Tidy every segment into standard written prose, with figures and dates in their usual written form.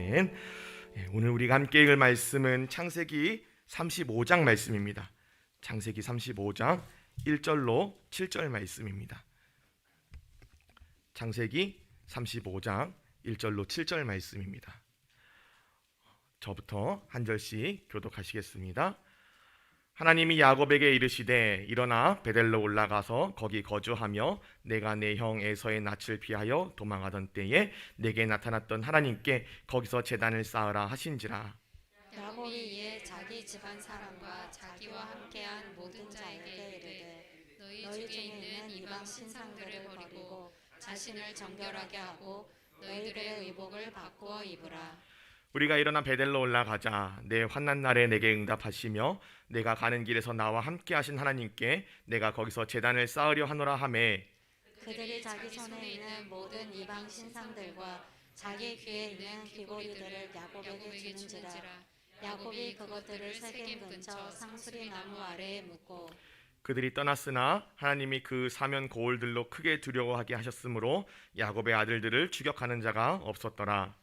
아멘. 오늘 우리가 함께 읽을 말씀은 창세기 35장 말씀입니다. 창세기 35장 1절로 7절 말씀입니다. 창세기 35장 1절로 7절 말씀입니다. 저부터 한 절씩 교독하시겠습니다. 하나님이 야곱에게 이르시되 일어나 베델로 올라가서 거기 거주하며 내가 내 형 에서의 낯을 피하여 도망하던 때에 내게 나타났던 하나님께 거기서 제단을 쌓으라 하신지라. 야곱이 이에 자기 집안 사람과 자기와 함께한 모든 자에게 이르되 너희 중에 있는 이방 신상들을 버리고 자신을 정결하게 하고 너희들의 의복을 바꾸어 입으라. 우리가 일어나 베델로 올라가자. 내 환난 날에 내게 응답하시며 내가 가는 길에서 나와 함께 하신 하나님께 내가 거기서 제단을 쌓으려 하노라 하매 그들이 자기 손에 있는 모든 이방 신상들과 자기 귀에 있는 귀고리들을 야곱에게 주는지라. 야곱이 그것들을 세겜 근처 상수리 나무 아래에 묻고 그들이 떠났으나 하나님이 그 사면 고을들로 크게 두려워하게 하셨으므로 야곱의 아들들을 추격하는 자가 없었더라.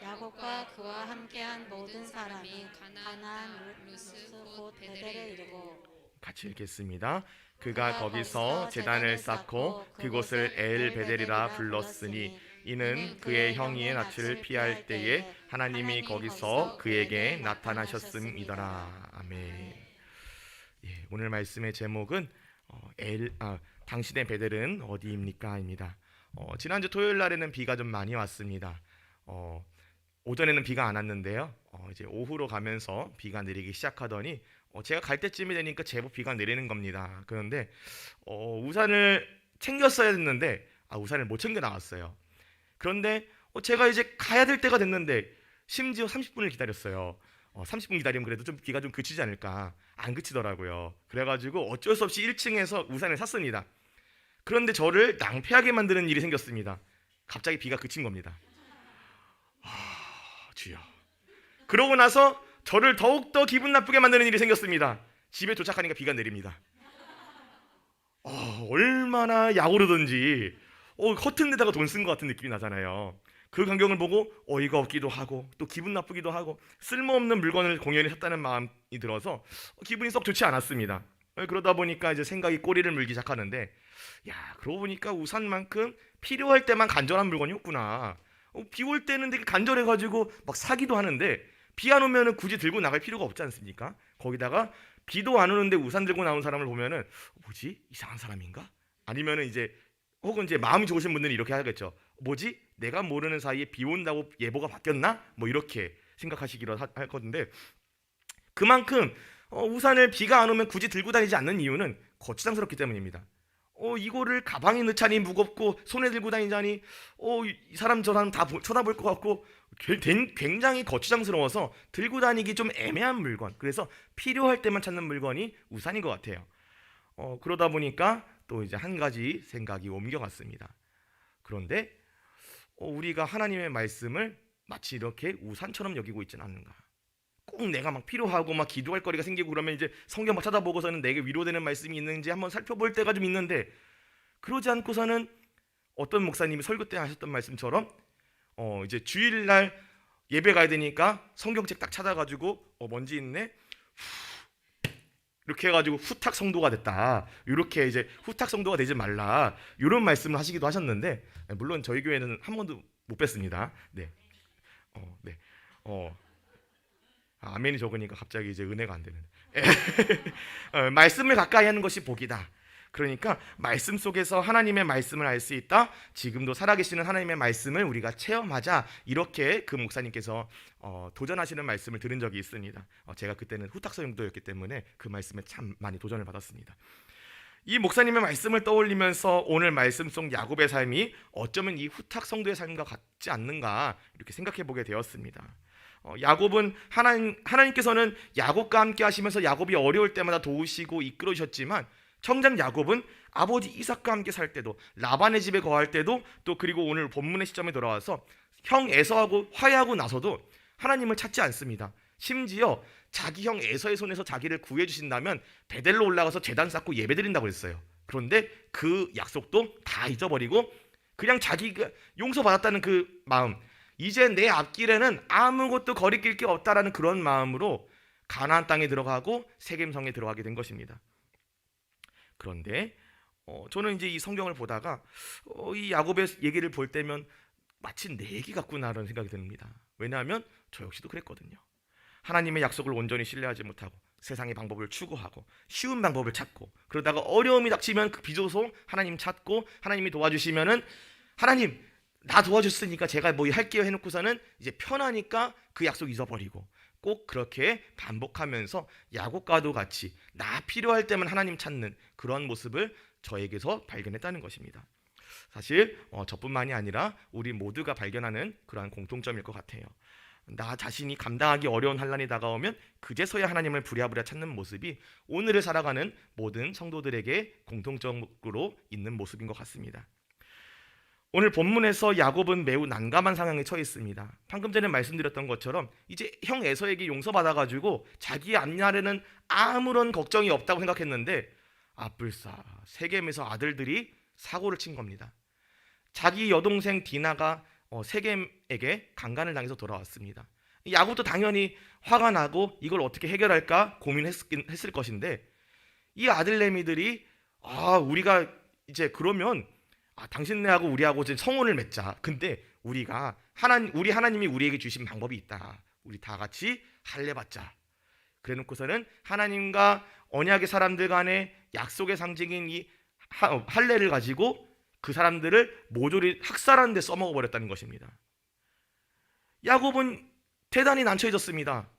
야곱과 그와 함께한 모든 사람이 가나안 루스 곧 베델에 이르고 같이 읽겠습니다. 그가 거기서 제단을 쌓고 그곳을 엘 베델이라 불렀으니 이는 그의 형의 낯을 피할 때에 하나님이 거기서 그에게 나타나셨음이더라. 아멘. 오늘 말씀의 제목은 당신의 베델은 어디입니까?입니다. 지난주 토요일 날에는 비가 좀 많이 왔습니다. 오전에는 비가 안 왔는데요. 이제 오후로 가면서 비가 내리기 시작하더니 제가 갈 때쯤이 되니까 제법 비가 내리는 겁니다. 그런데 우산을 챙겼어야 했는데 우산을 못 챙겨 나왔어요. 그런데 제가 이제 가야 될 때가 됐는데 심지어 30분을 기다렸어요. 30분 기다리면 그래도 좀 비가 좀 그치지 않을까. 안 그치더라고요. 그래가지고 어쩔 수 없이 1층에서 우산을 샀습니다. 그런데 저를 낭패하게 만드는 일이 생겼습니다. 갑자기 비가 그친 겁니다. 주여. 그러고 나서 저를 더욱더 기분 나쁘게 만드는 일이 생겼습니다. 집에 도착하니까 비가 내립니다. 얼마나 약오르던지 허튼 데다가 돈 쓴 것 같은 느낌이 나잖아요. 그 광경을 보고 어이가 없기도 하고 또 기분 나쁘기도 하고 쓸모없는 물건을 공연히 샀다는 마음이 들어서 기분이 썩 좋지 않았습니다. 그러다 보니까 이제 생각이 꼬리를 물기 시작하는데 그러고 보니까 우산만큼 필요할 때만 간절한 물건이 없구나. 비 올 때는 되게 간절해가지고 막 사기도 하는데 비 안 오면은 굳이 들고 나갈 필요가 없지 않습니까? 거기다가 비도 안 오는데 우산 들고 나온 사람을 보면은 뭐지? 이상한 사람인가? 아니면은 이제 혹은 이제 마음이 좋으신 분들은 이렇게 하겠죠. 뭐지? 내가 모르는 사이에 비 온다고 예보가 바뀌었나? 뭐 이렇게 생각하시기로 할 건데 그만큼 우산을 비가 안 오면 굳이 들고 다니지 않는 이유는 거추장스럽기 때문입니다. 이거를 가방에 넣자니 무겁고 손에 들고 다니자니 이 사람 저 사람 다 쳐다볼 것 같고 굉장히 거추장스러워서 들고 다니기 좀 애매한 물건. 그래서 필요할 때만 찾는 물건이 우산인 것 같아요. 그러다 보니까 또 이제 한 가지 생각이 옮겨갔습니다. 그런데 우리가 하나님의 말씀을 마치 이렇게 우산처럼 여기고 있지는 않는가? 꼭 내가 막 필요하고 막 기도할 거리가 생기고 그러면 이제 성경 막 찾아보고서는 내게 위로되는 말씀이 있는지 한번 살펴볼 때가 좀 있는데 그러지 않고서는 어떤 목사님이 설교 때 하셨던 말씀처럼 이제 주일날 예배 가야 되니까 성경책 딱 찾아가지고 먼지 있네 이렇게 해가지고 후탁 성도가 됐다. 이렇게 이제 후탁 성도가 되지 말라. 이런 말씀을 하시기도 하셨는데 물론 저희 교회는 한 번도 못 뵀습니다. 네. 아멘이 적으니까 갑자기 이제 은혜가 안 되는. 말씀을 가까이 하는 것이 복이다. 그러니까 말씀 속에서 하나님의 말씀을 알 수 있다. 지금도 살아계시는 하나님의 말씀을 우리가 체험하자. 이렇게 그 목사님께서 도전하시는 말씀을 들은 적이 있습니다. 제가 그때는 후탁성도였기 때문에 그 말씀에 참 많이 도전을 받았습니다. 이 목사님의 말씀을 떠올리면서 오늘 말씀 속 야곱의 삶이 어쩌면 이 후탁성도의 삶과 같지 않는가 이렇게 생각해 보게 되었습니다. 야곱은 하나님께서는 야곱과 함께 하시면서 야곱이 어려울 때마다 도우시고 이끌어 주셨지만 정작 야곱은 아버지 이삭과 함께 살 때도 라반의 집에 거할 때도 또 그리고 오늘 본문의 시점에 돌아와서 형 에서하고 화해하고 나서도 하나님을 찾지 않습니다. 심지어 자기 형 에서의 손에서 자기를 구해 주신다면 베델로 올라가서 제단 쌓고 예배드린다고 했어요. 그런데 그 약속도 다 잊어버리고 그냥 자기가 용서받았다는 그 마음, 이제 내 앞길에는 아무것도 거리낄 게 없다라는 그런 마음으로 가나안 땅에 들어가고 세겜성에 들어가게 된 것입니다. 그런데 저는 이제 이 성경을 보다가 이 야곱의 얘기를 볼 때면 마치 내 얘기 같구나라는 생각이 듭니다. 왜냐하면 저 역시도 그랬거든요. 하나님의 약속을 온전히 신뢰하지 못하고 세상의 방법을 추구하고 쉬운 방법을 찾고, 그러다가 어려움이 닥치면 그 비로소 하나님 찾고 하나님이 도와주시면은 하나님 나 도와줬으니까 제가 뭐 할게요 해놓고서는 이제 편하니까 그 약속 잊어버리고, 꼭 그렇게 반복하면서 야곱과도 같이 나 필요할 때만 하나님 찾는 그런 모습을 저에게서 발견했다는 것입니다. 사실 저뿐만이 아니라 우리 모두가 발견하는 그러한 공통점일 것 같아요. 나 자신이 감당하기 어려운 환난이 다가오면 그제서야 하나님을 부랴부랴 찾는 모습이 오늘을 살아가는 모든 성도들에게 공통적으로 있는 모습인 것 같습니다. 오늘 본문에서 야곱은 매우 난감한 상황에 처해 있습니다. 방금 전에 말씀드렸던 것처럼 이제 형 에서에게 용서받아가지고 자기 앞날에는 아무런 걱정이 없다고 생각했는데 아뿔싸 세겜에서 아들들이 사고를 친 겁니다. 자기 여동생 디나가 세겜에게 강간을 당해서 돌아왔습니다. 야곱도 당연히 화가 나고 이걸 어떻게 해결할까 고민했을 것인데, 이 아들내미들이 우리가 이제 그러면 당신네하고 우리하고 이제 성혼을 맺자. 근데 우리 하나님이 우리에게 주신 방법이 있다. 우리 다 같이 할례 받자. 그래놓고서는 하나님과 언약의 사람들 간의 약속의 상징인 이 할례를 가지고 그 사람들을 모조리 학살하는 데 써먹어 버렸다는 것입니다. 야곱은 대단히 난처해졌습니다.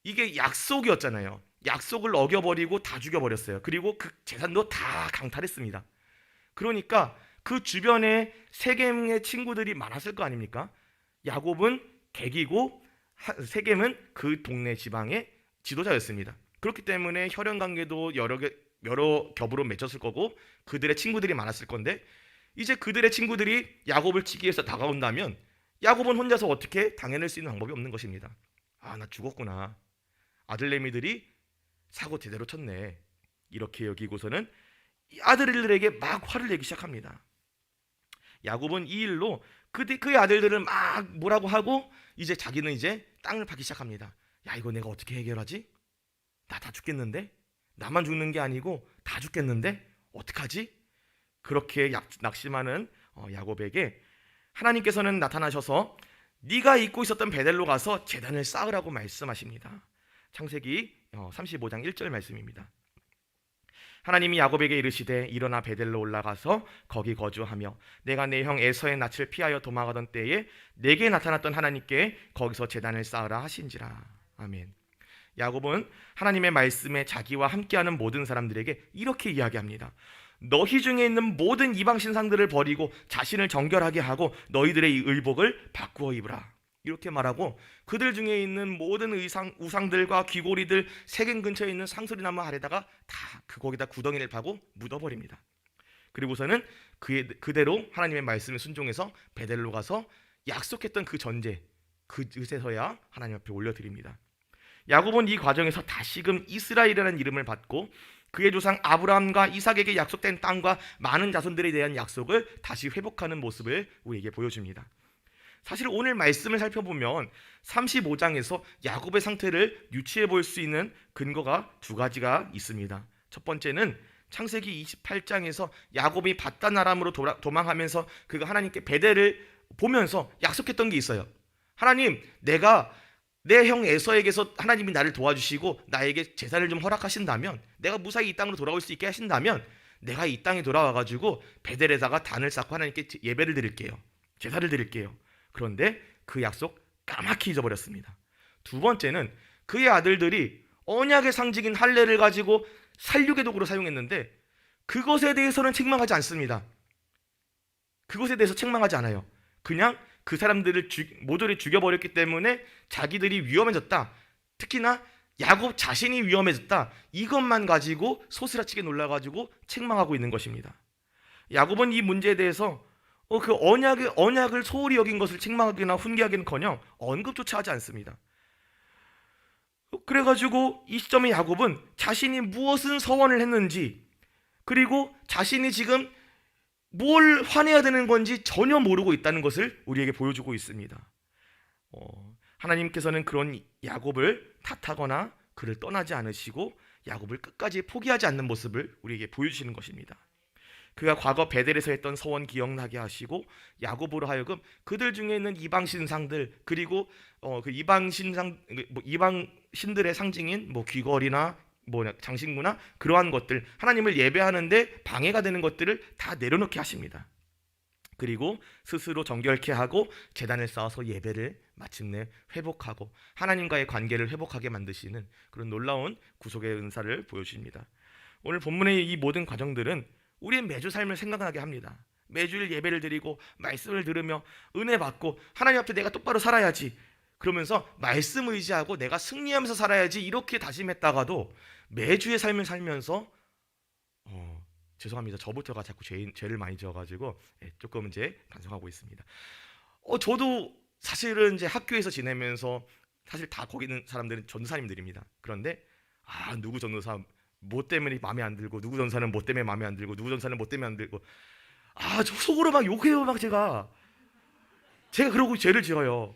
이게 약속이었잖아요. 약속을 어겨버리고 다 죽여버렸어요. 그리고 그 재산도 다 강탈했습니다. 그러니까 그 주변에 세겜의 친구들이 많았을 거 아닙니까? 야곱은 객이고 세겜은 그 동네 지방의 지도자였습니다. 그렇기 때문에 혈연 관계도 여러 겹으로 맺혔을 거고 그들의 친구들이 많았을 건데, 이제 그들의 친구들이 야곱을 치기 위해서 다가온다면 야곱은 혼자서 어떻게 당해낼 수 있는 방법이 없는 것입니다. 나 죽었구나. 아들내미들이 사고 제대로 쳤네. 이렇게 여기고서는 아들들에게 막 화를 내기 시작합니다. 야곱은 이 일로 그의 아들들을 막 뭐라고 하고 이제 자기는 이제 땅을 파기 시작합니다. 야, 이거 내가 어떻게 해결하지? 나 다 죽겠는데? 나만 죽는 게 아니고 다 죽겠는데? 어떡하지? 그렇게 낙심하는 야곱에게 하나님께서는 나타나셔서 네가 잊고 있었던 베델로 가서 제단을 쌓으라고 말씀하십니다. 창세기 35장 1절 말씀입니다. 하나님이 야곱에게 이르시되 일어나 베델로 올라가서 거기 거주하며 내가 내 형 에서의 낯을 피하여 도망하던 때에 내게 나타났던 하나님께 거기서 제단을 쌓으라 하신지라. 아멘. 야곱은 하나님의 말씀에 자기와 함께하는 모든 사람들에게 이렇게 이야기합니다. 너희 중에 있는 모든 이방 신상들을 버리고 자신을 정결하게 하고 너희들의 이 의복을 바꾸어 입으라. 이렇게 말하고 그들 중에 있는 모든 우상들과 귀고리들 세겜 근처에 있는 상수리나무 아래다가 다 거기다 구덩이를 파고 묻어버립니다. 그리고서는 그대로 하나님의 말씀에 순종해서 베델로 가서 약속했던 그 전제 그곳에서야 하나님 앞에 올려드립니다. 야곱은 이 과정에서 다시금 이스라엘이라는 이름을 받고 그의 조상 아브라함과 이삭에게 약속된 땅과 많은 자손들에 대한 약속을 다시 회복하는 모습을 우리에게 보여줍니다. 사실 오늘 말씀을 살펴보면 35장에서 야곱의 상태를 유추해 볼 수 있는 근거가 두 가지가 있습니다. 첫 번째는 창세기 28장에서 야곱이 밧단 아람으로 도망하면서 그가 하나님께 베델을 보면서 약속했던 게 있어요. 하나님, 내가 내 형 에서에게서 하나님이 나를 도와주시고 나에게 제사를 좀 허락하신다면, 내가 무사히 이 땅으로 돌아올 수 있게 하신다면 내가 이 땅에 돌아와가지고 베델에다가 단을 쌓고 하나님께 예배를 드릴게요. 제사를 드릴게요. 그런데 그 약속 까맣게 잊어버렸습니다. 두 번째는 그의 아들들이 언약의 상징인 할례를 가지고 살육의 도구로 사용했는데 그것에 대해서는 책망하지 않습니다. 그것에 대해서 책망하지 않아요. 그냥 그 사람들을 모조리 죽여버렸기 때문에 자기들이 위험해졌다, 특히나 야곱 자신이 위험해졌다, 이것만 가지고 소스라치게 놀라가지고 책망하고 있는 것입니다. 야곱은 이 문제에 대해서 그 언약을 소홀히 여긴 것을 책망하기나 훈계하기는커녕 언급조차 하지 않습니다. 그래가지고 이 시점에 야곱은 자신이 무엇은 서원을 했는지, 그리고 자신이 지금 뭘 화내야 되는 건지 전혀 모르고 있다는 것을 우리에게 보여주고 있습니다. 하나님께서는 그런 야곱을 탓하거나 그를 떠나지 않으시고 야곱을 끝까지 포기하지 않는 모습을 우리에게 보여주시는 것입니다. 그가 과거 베델에서 했던 서원 기억나게 하시고 야곱으로 하여금 그들 중에 있는 이방 신상들, 그리고 그 이방 신상, 이방 신들의 상징인 귀걸이나 장신구나 그러한 것들, 하나님을 예배하는데 방해가 되는 것들을 다 내려놓게 하십니다. 그리고 스스로 정결케 하고 제단을 쌓아서 예배를 마침내 회복하고 하나님과의 관계를 회복하게 만드시는 그런 놀라운 구속의 은사를 보여주십니다. 오늘 본문의 이 모든 과정들은 우리의 매주 삶을 생각나게 합니다. 매주일 예배를 드리고 말씀을 들으며 은혜 받고 하나님 앞에 내가 똑바로 살아야지, 그러면서 말씀 의지하고 내가 승리하면서 살아야지 이렇게 다짐했다가도 매주의 삶을 살면서 죄송합니다. 저부터가 자꾸 죄를 많이 지어가지고 조금 이제 반성하고 있습니다. 저도 사실은 이제 학교에서 지내면서 사실 다 거기 있는 사람들은 전도사님들입니다. 그런데 누구 전도사 뭐 때문에 마음에 안 들고, 누구 전사는 뭐 때문에 마음에 안 들고, 누구 전사는 뭐 때문에 안 들고, 저 속으로 막 욕해요. 막 제가 그러고 죄를 지어요.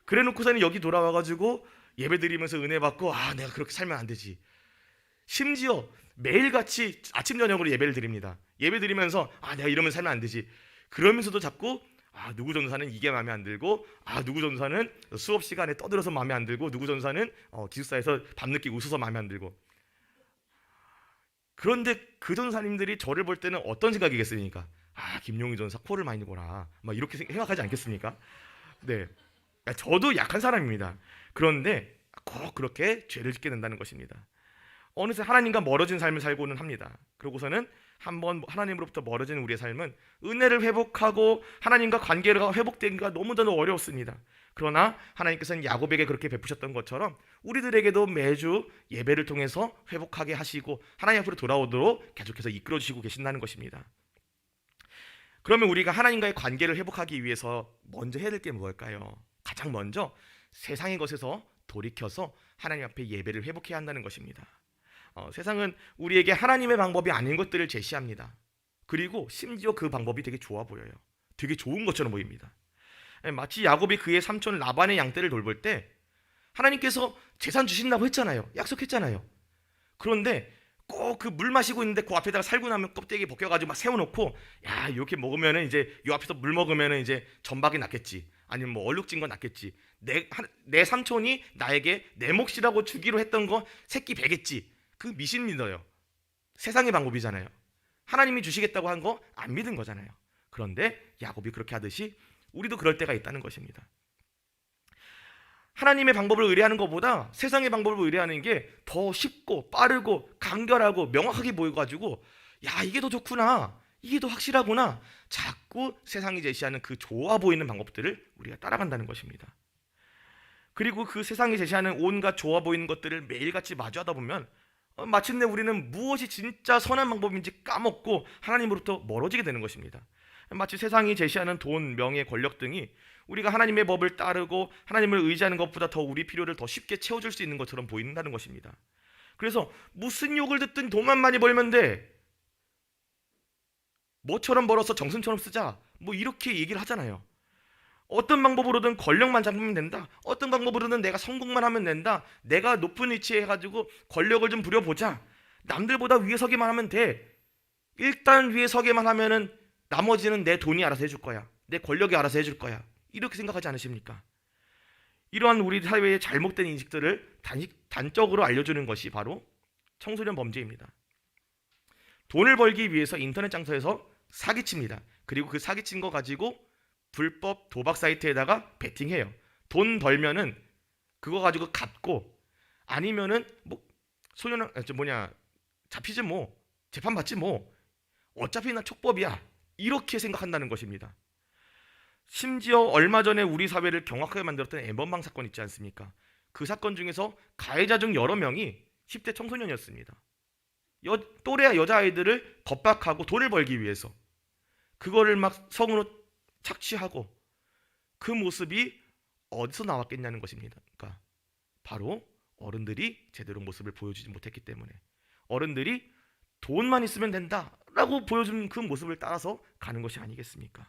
그래놓고서는 여기 돌아와가지고 예배드리면서 은혜 받고 내가 그렇게 살면 안 되지. 심지어 매일같이 아침 저녁으로 예배를 드립니다. 예배 드리면서 내가 이러면 살면 안 되지. 그러면서도 자꾸 누구 전사는 이게 마음에 안 들고, 누구 전사는 수업 시간에 떠들어서 마음에 안 들고, 누구 전사는 기숙사에서 밤늦게 웃어서 마음에 안 들고. 그런데 그 전사님들이 저를 볼 때는 어떤 생각이겠습니까? 김용희 전사 코를 많이 고라, 막 이렇게 생각하지 않겠습니까? 네, 저도 약한 사람입니다. 그런데 꼭 그렇게 죄를 짓게 된다는 것입니다. 어느새 하나님과 멀어진 삶을 살고는 합니다. 그러고서는 한번 하나님으로부터 멀어진 우리의 삶은 은혜를 회복하고 하나님과 관계가 회복되기가 너무나 어려웠습니다. 그러나 하나님께서는 야곱에게 그렇게 베푸셨던 것처럼 우리들에게도 매주 예배를 통해서 회복하게 하시고 하나님 앞으로 돌아오도록 계속해서 이끌어 주시고 계신다는 것입니다. 그러면 우리가 하나님과의 관계를 회복하기 위해서 먼저 해야 될 게 뭘까요? 가장 먼저 세상의 것에서 돌이켜서 하나님 앞에 예배를 회복해야 한다는 것입니다. 세상은 우리에게 하나님의 방법이 아닌 것들을 제시합니다. 그리고 심지어 그 방법이 되게 좋아 보여요. 되게 좋은 것처럼 보입니다. 마치 야곱이 그의 삼촌 라반의 양떼를 돌볼 때 하나님께서 재산 주신다고 했잖아요. 약속했잖아요. 그런데 꼭 그 물 마시고 있는데 그 앞에다가 살구나무 껍데기 벗겨가지고 막 세워놓고, 이렇게 먹으면은 이제 요 앞에서 물 먹으면은 이제 전박이 낫겠지, 아니면 얼룩진 거 낫겠지, 내 삼촌이 나에게 내 몫이라고 주기로 했던 거 새끼 베겠지. 그 미신 믿어요. 세상의 방법이잖아요. 하나님이 주시겠다고 한 거 안 믿은 거잖아요. 그런데 야곱이 그렇게 하듯이 우리도 그럴 때가 있다는 것입니다. 하나님의 방법을 의뢰하는 것보다 세상의 방법을 의뢰하는 게 더 쉽고 빠르고 간결하고 명확하게 보여가지고 이게 더 좋구나, 이게 더 확실하구나, 자꾸 세상이 제시하는 그 좋아 보이는 방법들을 우리가 따라간다는 것입니다. 그리고 그 세상이 제시하는 온갖 좋아 보이는 것들을 매일같이 마주하다 보면 마침내 우리는 무엇이 진짜 선한 방법인지 까먹고 하나님으로부터 멀어지게 되는 것입니다. 마치 세상이 제시하는 돈, 명예, 권력 등이 우리가 하나님의 법을 따르고 하나님을 의지하는 것보다 더 우리 필요를 더 쉽게 채워줄 수 있는 것처럼 보인다는 것입니다. 그래서 무슨 욕을 듣든 돈만 많이 벌면 돼, 뭐처럼 벌어서 정승처럼 쓰자, 이렇게 얘기를 하잖아요. 어떤 방법으로든 권력만 잡으면 된다, 어떤 방법으로든 내가 성공만 하면 된다, 내가 높은 위치에 해가지고 권력을 좀 부려보자, 남들보다 위에 서기만 하면 돼, 일단 위에 서기만 하면은 나머지는 내 돈이 알아서 해줄 거야, 내 권력이 알아서 해줄 거야, 이렇게 생각하지 않으십니까? 이러한 우리 사회의 잘못된 인식들을 단적으로 알려주는 것이 바로 청소년 범죄입니다. 돈을 벌기 위해서 인터넷 장사에서 사기칩니다. 그리고 그 사기친 거 가지고 불법 도박 사이트에다가 베팅해요. 돈 벌면은 그거 가지고 갚고, 아니면은 잡히지 재판 받지 어차피 나 촉법이야, 이렇게 생각한다는 것입니다. 심지어 얼마 전에 우리 사회를 경악하게 만들었던 엠번방 사건 있지 않습니까? 그 사건 중에서 가해자 중 여러 명이 10대 청소년이었습니다. 또래 여자아이들을 겁박하고 돈을 벌기 위해서 그거를 막 성으로 착취하고, 그 모습이 어디서 나왔겠냐는 것입니다. 그러니까 바로 어른들이 제대로 모습을 보여주지 못했기 때문에, 어른들이 돈만 있으면 된다라고 하다고 보여준 그 모습을 따라서 가는 것이 아니겠습니까?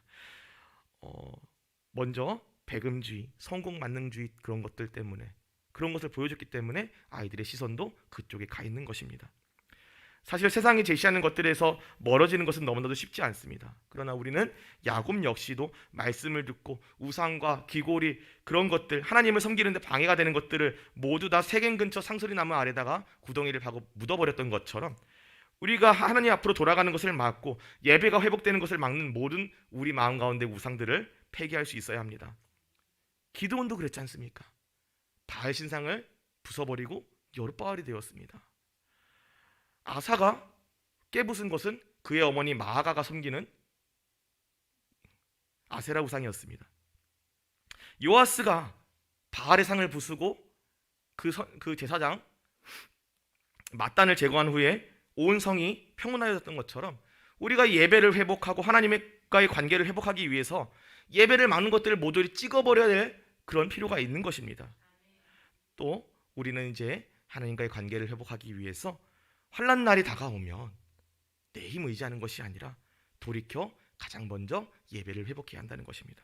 먼저 배금주의, 성공 만능주의 그런 것들 때문에 그런 것을 보여줬기 때문에 아이들의 시선도 그쪽에 가 있는 것입니다. 사실 세상이 제시하는 것들에서 멀어지는 것은 너무나도 쉽지 않습니다. 그러나 우리는 야곱 역시도 말씀을 듣고 우상과 귀고리 그런 것들, 하나님을 섬기는 데 방해가 되는 것들을 모두 다 세겜 근처 상소리 나무 아래다가 구덩이를 파고 묻어버렸던 것처럼 우리가 하나님 앞으로 돌아가는 것을 막고 예배가 회복되는 것을 막는 모든 우리 마음 가운데 우상들을 폐기할 수 있어야 합니다. 기드온도 그랬지 않습니까? 바알 신상을 부숴버리고 여룻바알이 되었습니다. 아사가 깨부순 것은 그의 어머니 마아가가 섬기는 아세라 우상이었습니다. 요아스가 바알의 상을 부수고 그 제사장 mat단을 제거한 후에 온 성이 평온하여졌던 것처럼 우리가 예배를 회복하고 하나님과의 관계를 회복하기 위해서 예배를 막는 것들을 모조리 찍어버려야 될 그런 필요가 있는 것입니다. 또 우리는 이제 하나님과의 관계를 회복하기 위해서 환난 날이 다가오면 내 힘 의지하는 것이 아니라 돌이켜 가장 먼저 예배를 회복해야 한다는 것입니다.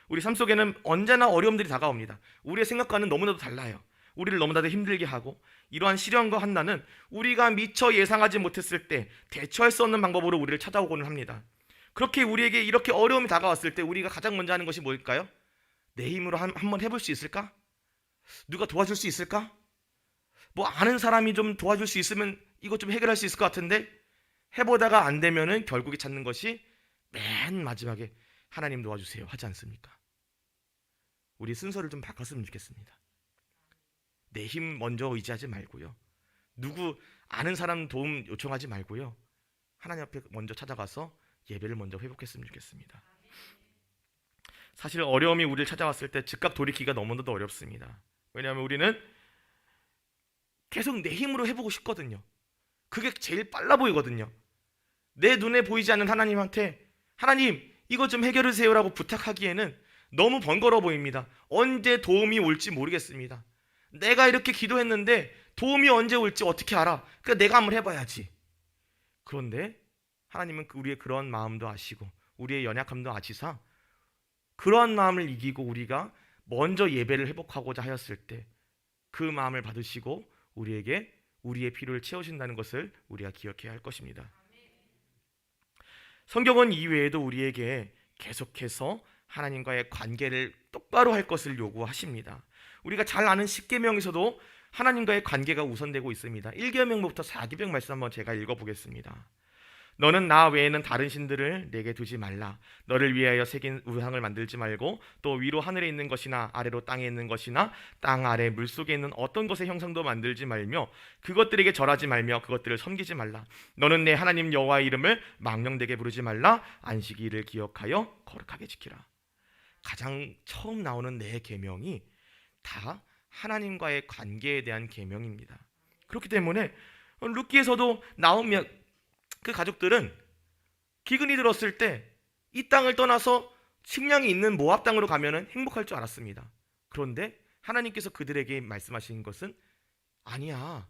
우리 삶 속에는 언제나 어려움들이 다가옵니다. 우리의 생각과는 너무나도 달라요. 우리를 너무나도 힘들게 하고 이러한 시련과 환난은 우리가 미처 예상하지 못했을 때 대처할 수 없는 방법으로 우리를 찾아오고는 합니다. 그렇게 우리에게 이렇게 어려움이 다가왔을 때 우리가 가장 먼저 하는 것이 뭘까요? 내 힘으로 한번 해볼 수 있을까? 누가 도와줄 수 있을까? 뭐 아는 사람이 좀 도와줄 수 있으면 이것 좀 해결할 수 있을 것 같은데 해보다가 안 되면은 결국에 찾는 것이 맨 마지막에 하나님 도와주세요 하지 않습니까? 우리 순서를 좀 바꿨으면 좋겠습니다. 내 힘 먼저 의지하지 말고요. 누구 아는 사람 도움 요청하지 말고요. 하나님 앞에 먼저 찾아가서 예배를 먼저 회복했으면 좋겠습니다. 사실 어려움이 우리를 찾아왔을 때 즉각 돌이키기가 너무나도 어렵습니다. 왜냐하면 우리는 계속 내 힘으로 해보고 싶거든요. 그게 제일 빨라 보이거든요. 내 눈에 보이지 않는 하나님한테 하나님 이거 좀 해결해 주세요라고 부탁하기에는 너무 번거로워 보입니다. 언제 도움이 올지 모르겠습니다. 내가 이렇게 기도했는데 도움이 언제 올지 어떻게 알아? 그러니까 내가 한번 해봐야지. 그런데 하나님은 우리의 그런 마음도 아시고 우리의 연약함도 아시사 그러한 마음을 이기고 우리가 먼저 예배를 회복하고자 하였을 때 그 마음을 받으시고 우리에게 우리의 필요를 채우신다는 것을 우리가 기억해야 할 것입니다. 성경은 이외에도 우리에게 계속해서 하나님과의 관계를 똑바로 할 것을 요구하십니다. 우리가 잘 아는 십계명에서도 하나님과의 관계가 우선되고 있습니다. 1계명부터 4계명 말씀 한번 제가 읽어보겠습니다. 너는 나 외에는 다른 신들을 내게 두지 말라. 너를 위하여 새긴 우상을 만들지 말고 또 위로 하늘에 있는 것이나 아래로 땅에 있는 것이나 땅 아래 물속에 있는 어떤 것의 형상도 만들지 말며 그것들에게 절하지 말며 그것들을 섬기지 말라. 너는 내 하나님 여호와의 이름을 망령되게 부르지 말라. 안식일을 기억하여 거룩하게 지키라. 가장 처음 나오는 네 계명이 다 하나님과의 관계에 대한 계명입니다. 그렇기 때문에 룻기에서도 나오면 그 가족들은 기근이 들었을 때 이 땅을 떠나서 식량이 있는 모압 땅으로 가면은 행복할 줄 알았습니다. 그런데 하나님께서 그들에게 말씀하신 것은 아니야.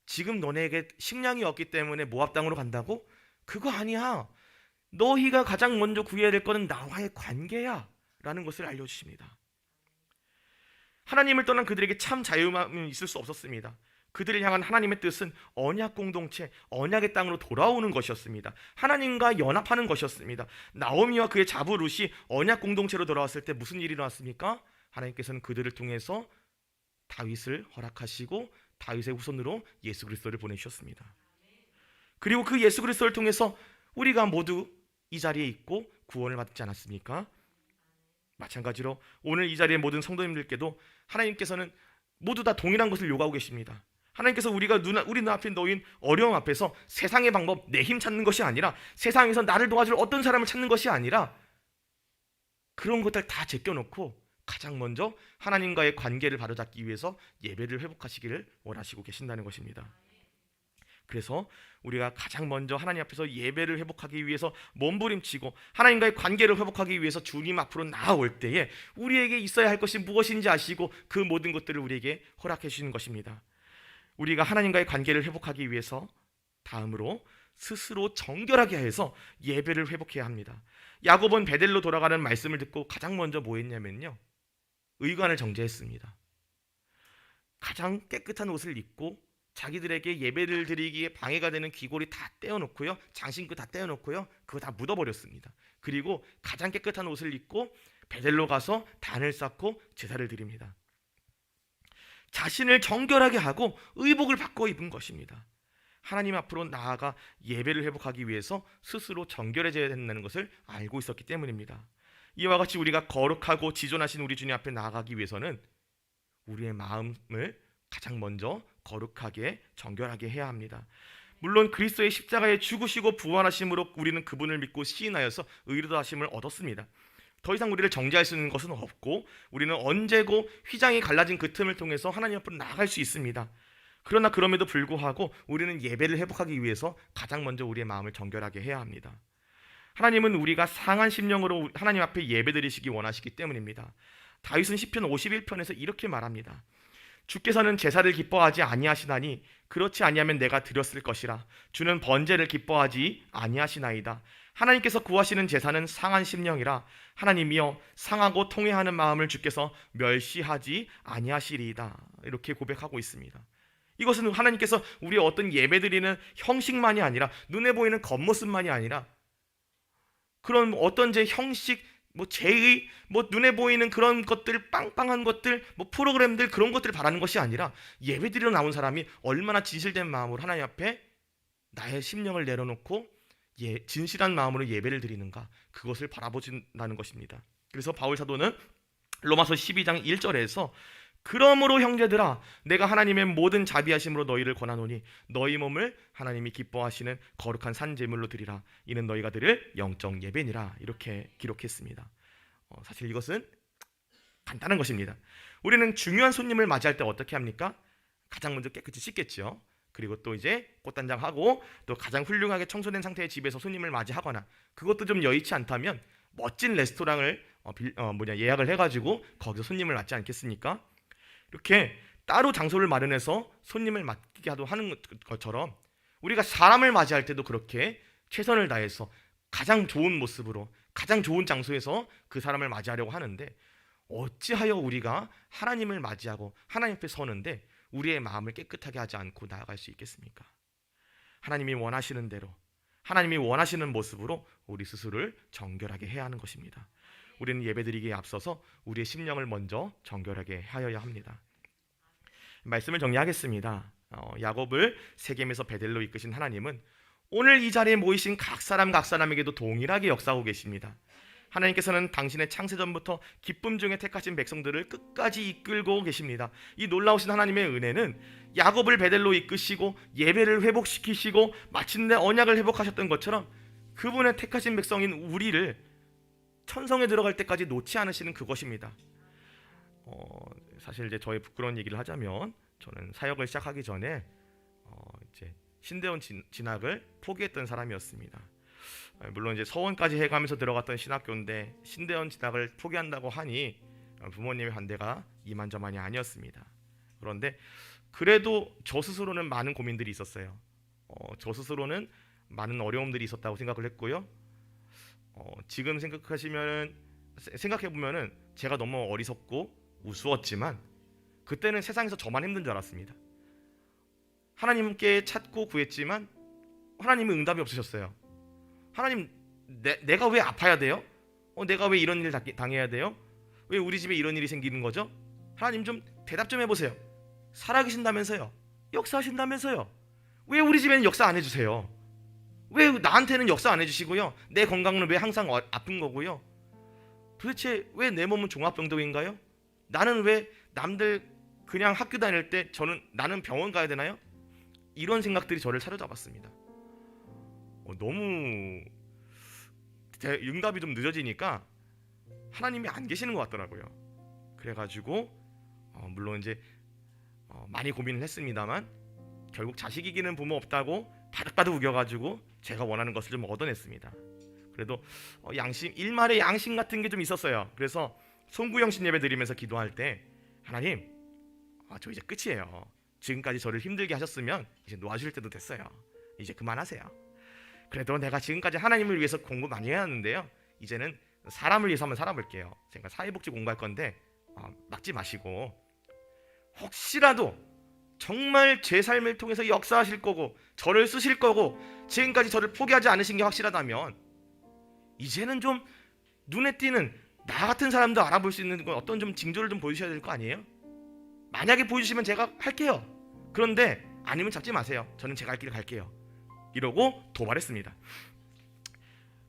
지금 너네에게 식량이 없기 때문에 모압 땅으로 간다고? 그거 아니야. 너희가 가장 먼저 구해야 될 것은 나와의 관계야 라는 것을 알려주십니다. 하나님을 떠난 그들에게 참 자유함이 있을 수 없었습니다. 그들을 향한 하나님의 뜻은 언약 공동체, 언약의 땅으로 돌아오는 것이었습니다. 하나님과 연합하는 것이었습니다. 나오미와 그의 자부 룻이 언약 공동체로 돌아왔을 때 무슨 일이 일어났습니까? 하나님께서는 그들을 통해서 다윗을 허락하시고 다윗의 후손으로 예수 그리스도를 보내주셨습니다. 그리고 그 예수 그리스도를 통해서 우리가 모두 이 자리에 있고 구원을 받지 않았습니까? 마찬가지로 오늘 이 자리의 모든 성도님들께도 하나님께서는 모두 다 동일한 것을 요구하고 계십니다. 하나님께서 우리 눈앞에 놓인 어려움 앞에서 세상의 방법, 내 힘 찾는 것이 아니라 세상에서 나를 도와줄 어떤 사람을 찾는 것이 아니라 그런 것들 다 제껴놓고 가장 먼저 하나님과의 관계를 바로잡기 위해서 예배를 회복하시기를 원하시고 계신다는 것입니다. 그래서 우리가 가장 먼저 하나님 앞에서 예배를 회복하기 위해서 몸부림치고 하나님과의 관계를 회복하기 위해서 주님 앞으로 나아올 때에 우리에게 있어야 할 것이 무엇인지 아시고 그 모든 것들을 우리에게 허락해 주시는 것입니다. 우리가 하나님과의 관계를 회복하기 위해서 다음으로 스스로 정결하게 해서 예배를 회복해야 합니다. 야곱은 베델로 돌아가는 말씀을 듣고 가장 먼저 뭐 했냐면요, 의관을 정제했습니다. 가장 깨끗한 옷을 입고 자기들에게 예배를 드리기에 방해가 되는 귀고리 다 떼어놓고요, 장신구 다 떼어놓고요, 그거 다 묻어버렸습니다. 그리고 가장 깨끗한 옷을 입고 베델로 가서 단을 쌓고 제사를 드립니다. 자신을 정결하게 하고 의복을 바꿔 입은 것입니다. 하나님 앞으로 나아가 예배를 회복하기 위해서 스스로 정결해져야 된다는 것을 알고 있었기 때문입니다. 이와 같이 우리가 거룩하고 지존하신 우리 주님 앞에 나아가기 위해서는 우리의 마음을 가장 먼저 거룩하게 정결하게 해야 합니다. 물론 그리스도의 십자가에 죽으시고 부활하심으로 우리는 그분을 믿고 시인하여서 의로다 하심을 얻었습니다. 더 이상 우리를 정죄할 수 있는 것은 없고 우리는 언제고 휘장이 갈라진 그 틈을 통해서 하나님 앞으로 나아갈 수 있습니다. 그러나 그럼에도 불구하고 우리는 예배를 회복하기 위해서 가장 먼저 우리의 마음을 정결하게 해야 합니다. 하나님은 우리가 상한 심령으로 하나님 앞에 예배드리시기 원하시기 때문입니다. 다윗은 시편 51편에서 이렇게 말합니다. 주께서는 제사를 기뻐하지 아니하시나니 그렇지 아니하면 내가 드렸을 것이라. 주는 번제를 기뻐하지 아니하시나이다. 하나님께서 구하시는 제사는 상한 심령이라. 하나님이여 상하고 통회하는 마음을 주께서 멸시하지 아니하시리이다. 이렇게 고백하고 있습니다. 이것은 하나님께서 우리의 어떤 예배드리는 형식만이 아니라, 눈에 보이는 겉모습만이 아니라, 그런 어떤 제 형식, 제의, 눈에 보이는 그런 것들, 빵빵한 것들, 프로그램들, 그런 것들을 바라는 것이 아니라, 예배드리러 나온 사람이 얼마나 진실된 마음으로 하나님 앞에 나의 심령을 내려놓고 진실한 마음으로 예배를 드리는가, 그것을 바라보신다는 것입니다. 그래서 바울 사도는 로마서 12장 1절에서 그러므로 형제들아 내가 하나님의 모든 자비하심으로 너희를 권하노니 너희 몸을 하나님이 기뻐하시는 거룩한 산 제물로 드리라. 이는 너희가 드릴 영적 예배니라. 이렇게 기록했습니다. 사실 이것은 간단한 것입니다. 우리는 중요한 손님을 맞이할 때 어떻게 합니까? 가장 먼저 깨끗이 씻겠죠. 그리고 또 이제 꽃단장하고 또 가장 훌륭하게 청소된 상태의 집에서 손님을 맞이하거나, 그것도 좀 여의치 않다면 멋진 레스토랑을 예약을 해가지고 거기서 손님을 맞지 않겠습니까? 이렇게 따로 장소를 마련해서 손님을 맞게 하는 것처럼 우리가 사람을 맞이할 때도 그렇게 최선을 다해서 가장 좋은 모습으로 가장 좋은 장소에서 그 사람을 맞이하려고 하는데, 어찌하여 우리가 하나님을 맞이하고 하나님 앞에 서는데 우리의 마음을 깨끗하게 하지 않고 나아갈 수 있겠습니까? 하나님이 원하시는 대로, 하나님이 원하시는 모습으로 우리 스스로를 정결하게 해야 하는 것입니다. 우리는 예배드리기에 앞서서 우리의 심령을 먼저 정결하게 하여야 합니다. 말씀을 정리하겠습니다. 야곱을 세겜에서 베델로 이끄신 하나님은 오늘 이 자리에 모이신 각 사람에게도 동일하게 역사하고 계십니다. 하나님께서는 당신의 창세전부터 기쁨 중에 택하신 백성들을 끝까지 이끌고 계십니다. 이 놀라우신 하나님의 은혜는 야곱을 베델로 이끄시고 예배를 회복시키시고 마침내 언약을 회복하셨던 것처럼 그분의 택하신 백성인 우리를 천성에 들어갈 때까지 놓지 않으시는 그것입니다. 사실 이제 저의 부끄러운 얘기를 하자면, 저는 사역을 시작하기 전에 이제 신대원 진학을 포기했던 사람이었습니다. 물론 이제 서원까지 해가면서 들어갔던 신학교인데 신대원 진학을 포기한다고 하니 부모님의 반대가 이만저만이 아니었습니다. 그런데 그래도 저 스스로는 많은 고민들이 있었어요. 저 스스로는 많은 어려움들이 있었다고 생각을 했고요. 지금 생각해보면은 제가 너무 어리석고 우스웠지만 그때는 세상에서 저만 힘든 줄 알았습니다. 하나님께 찾고 구했지만 하나님은 응답이 없으셨어요. 하나님, 내가 왜 아파야 돼요? 내가 왜 이런 일 당해야 돼요? 왜 우리 집에 이런 일이 생기는 거죠? 하나님 좀 대답 좀 해보세요. 살아계신다면서요, 역사하신다면서요, 왜 우리 집에는 역사 안 해주세요? 왜 나한테는 역사 안 해주시고요, 내 건강은 왜 항상 아픈 거고요, 도대체 왜 내 몸은 종합병동인가요? 나는 왜 남들 그냥 학교 다닐 때 나는 병원 가야 되나요? 이런 생각들이 저를 사로잡았습니다. 너무 응답이 좀 늦어지니까 하나님이 안 계시는 것 같더라고요. 그래가지고 물론 이제 많이 고민을 했습니다만 결국 자식 이기는 부모 없다고 바득바득 우겨가지고 제가 원하는 것을 좀 얻어냈습니다. 그래도 일말의 양심 같은 게 좀 있었어요. 그래서 송구영신 예배 드리면서 기도할 때, 하나님, 저 이제 끝이에요. 지금까지 저를 힘들게 하셨으면 이제 놓아주실 때도 됐어요. 이제 그만하세요. 그래도 내가 지금까지 하나님을 위해서 공부 많이 해왔는데요, 이제는 사람을 위해서 한번 살아볼게요. 제가 사회복지 공부할 건데 막지 마시고, 혹시라도 정말 제 삶을 통해서 역사하실 거고 저를 쓰실 거고 지금까지 저를 포기하지 않으신 게 확실하다면 이제는 좀 눈에 띄는 나 같은 사람도 알아볼 수 있는 어떤 좀 징조를 좀 보여주셔야 될 거 아니에요? 만약에 보여주시면 제가 할게요. 그런데 아니면 잡지 마세요. 저는 제가 할 길을 갈게요. 이러고 도발했습니다.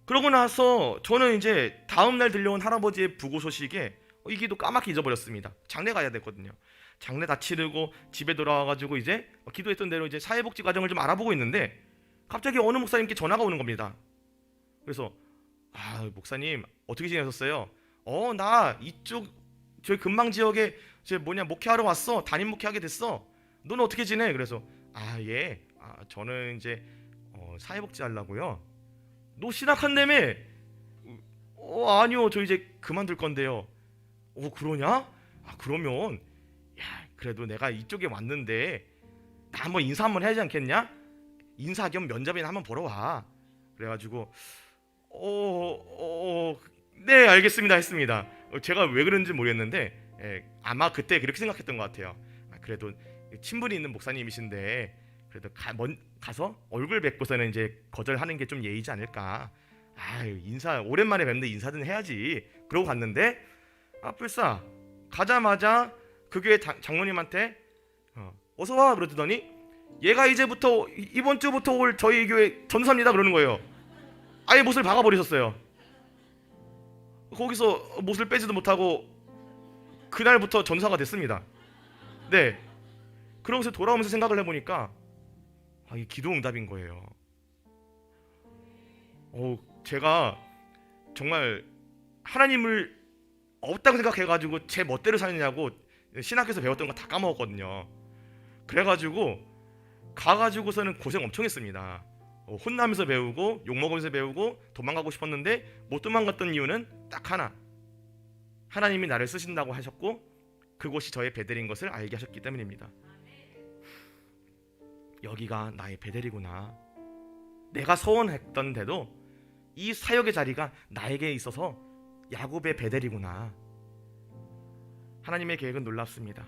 그러고 나서 저는 이제 다음날 들려온 할아버지의 부고 소식에 이 기도 까맣게 잊어버렸습니다. 장례 가야 됐거든요. 장례 다 치르고 집에 돌아와가지고 이제 기도했던 대로 이제 사회복지 과정을 좀 알아보고 있는데 갑자기 어느 목사님께 전화가 오는 겁니다. 그래서 목사님 어떻게 지내셨어요? 나 이쪽 저희 근방 지역에 목회하러 왔어. 담임 목회하게 됐어. 너는 어떻게 지내? 그래서 예. 저는 이제 사회복지 하려고요. 너 신학한다며? 아니요. 저 이제 그만둘 건데요. 그러냐? 그러면 그래도 내가 이쪽에 왔는데 나 한번 인사 한번 해야지 않겠냐? 인사 겸 면접이나 한번 보러 와. 그래가지고 네 알겠습니다 했습니다. 제가 왜 그런지 모르겠는데 아마 그때 그렇게 생각했던 것 같아요. 그래도 친분이 있는 목사님이신데 그래도 가서 얼굴 뵙고서는 이제 거절하는 게 좀 예의지 않을까. 인사 오랜만에 뵙는데 인사는 해야지. 그러고 갔는데 불사 가자마자 그 교회 장로님한테 어서 와 그러더니 얘가 이제부터 이번 주부터 올 저희 교회 전사입니다 그러는 거예요. 아예 못을 박아버리셨어요. 거기서 못을 빼지도 못하고 그날부터 전사가 됐습니다. 네. 그러고서 돌아오면서 생각을 해보니까 이게 기도 응답인 거예요. 제가 정말 하나님을 없다고 생각해가지고 제 멋대로 사느냐고 신학에서 배웠던 거 다 까먹었거든요. 그래가지고 가가지고서는 고생 엄청 했습니다. 혼나면서 배우고 욕먹으면서 배우고 도망가고 싶었는데 못 도망갔던 이유는 딱 하나, 하나님이 나를 쓰신다고 하셨고 그곳이 저의 베델인 것을 알게 하셨기 때문입니다. 여기가 나의 베델이구나. 내가 서원했던데도 이 사역의 자리가 나에게 있어서 야곱의 베델이구나. 하나님의 계획은 놀랍습니다.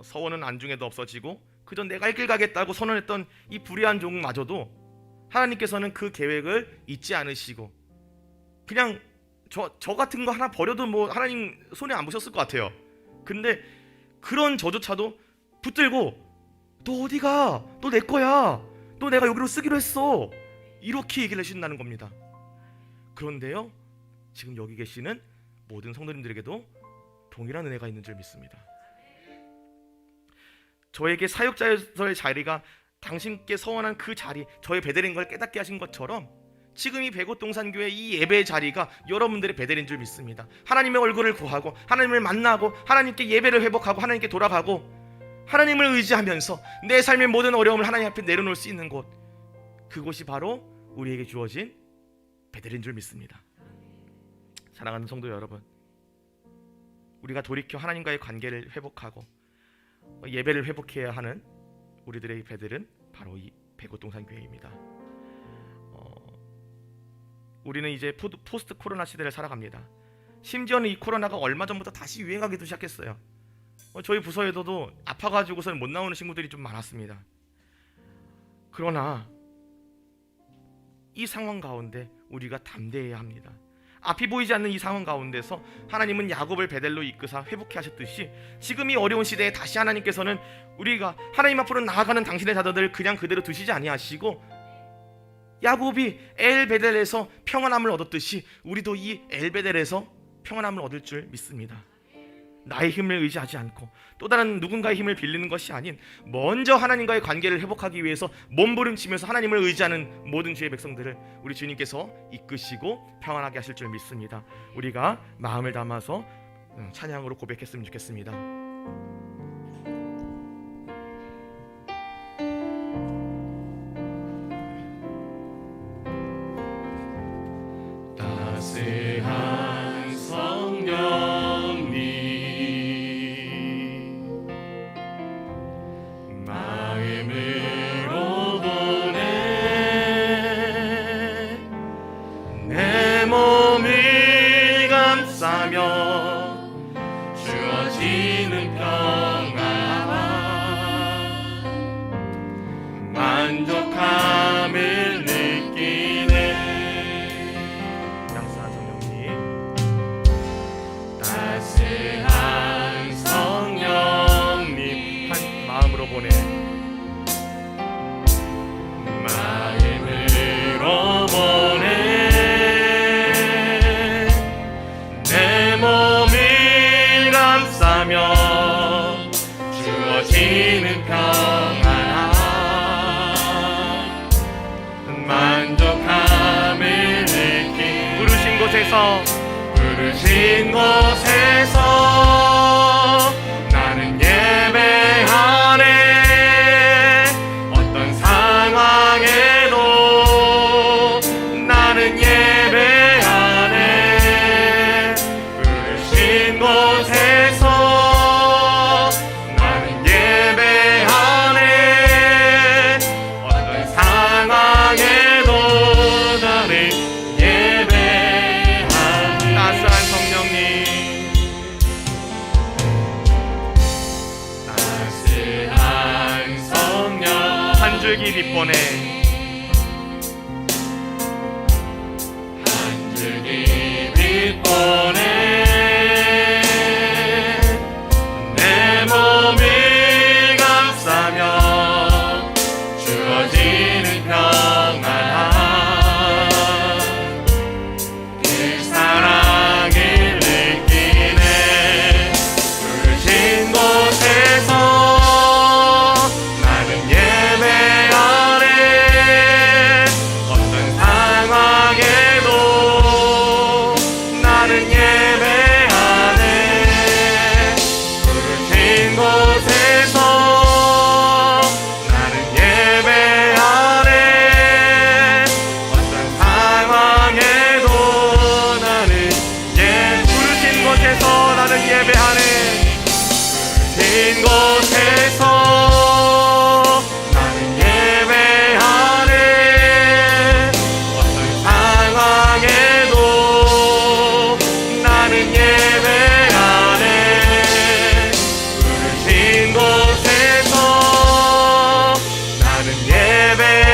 서원은 안중에도 없어지고 그저 내가 이 길 가겠다고 선언했던 이 불의한 종마저도 하나님께서는 그 계획을 잊지 않으시고 그냥 저 같은 거 하나 버려도 하나님 손에 안 보셨을 것 같아요. 근데 그런 저조차도 붙들고 너 어디가? 너 내 거야. 너 내가 여기로 쓰기로 했어. 이렇게 얘기를 해주신다는 겁니다. 그런데요, 지금 여기 계시는 모든 성도님들에게도 동일한 은혜가 있는 줄 믿습니다. 저에게 사역자의 자리가 당신께 서원한 그 자리, 저의 베델인 걸 깨닫게 하신 것처럼 지금 이 백옷동산교회 이 예배의 자리가 여러분들의 베델인 줄 믿습니다. 하나님의 얼굴을 구하고 하나님을 만나고 하나님께 예배를 회복하고 하나님께 돌아가고 하나님을 의지하면서 내 삶의 모든 어려움을 하나님 앞에 내려놓을 수 있는 곳, 그곳이 바로 우리에게 주어진 베델인 줄 믿습니다. 사랑하는 성도 여러분, 우리가 돌이켜 하나님과의 관계를 회복하고 예배를 회복해야 하는 우리들의 베델은 바로 이 백옷동산교회입니다. 우리는 이제 포스트 코로나 시대를 살아갑니다. 심지어는 이 코로나가 얼마 전부터 다시 유행하기도 시작했어요. 저희 부서에서도 아파가지고서는 못 나오는 친구들이 좀 많았습니다. 그러나 이 상황 가운데 우리가 담대해야 합니다. 앞이 보이지 않는 이 상황 가운데서 하나님은 야곱을 베델로 이끄사 회복해 하셨듯이 지금 이 어려운 시대에 다시 하나님께서는 우리가 하나님 앞으로 나아가는 당신의 자녀들을 그냥 그대로 두시지 아니하시고 야곱이 엘베델에서 평안함을 얻었듯이 우리도 이 엘베델에서 평안함을 얻을 줄 믿습니다. 나의 힘을 의지하지 않고 또 다른 누군가의 힘을 빌리는 것이 아닌 먼저 하나님과의 관계를 회복하기 위해서 몸부림치면서 하나님을 의지하는 모든 주의 백성들을 우리 주님께서 이끄시고 평안하게 하실 줄 믿습니다. 우리가 마음을 담아서 찬양으로 고백했으면 좋겠습니다. 따스한 성령님 마음으로 보내 이번에 마음으로 보내 내 몸을 감싸며 주어지는 평안함 만족함을 느낀 부르신 곳에서 나는 예배하네 어떤 상황에도 나는 예배하네 부르신 곳에서 나는 예배하네 어떤 상황에도 나는 예배하네 따스한 성령님 따스한 성령 한 줄기 빛보내 한 줄기 빛보내 내 몸을 감싸며 주어지는 평안함 그 사랑을 느끼네 부르신 곳에서 나는 예배하네 어떤 상황에도 나는 예배하네 부르신 곳에서 나는 예배하네 어떤 상황에도 나는 부르신 곳에서 나는 예배하네 부르신 곳에서 나는 예배하네 어떤 상황에도 나는 예배하네 부르신 곳에서 나는 예배하네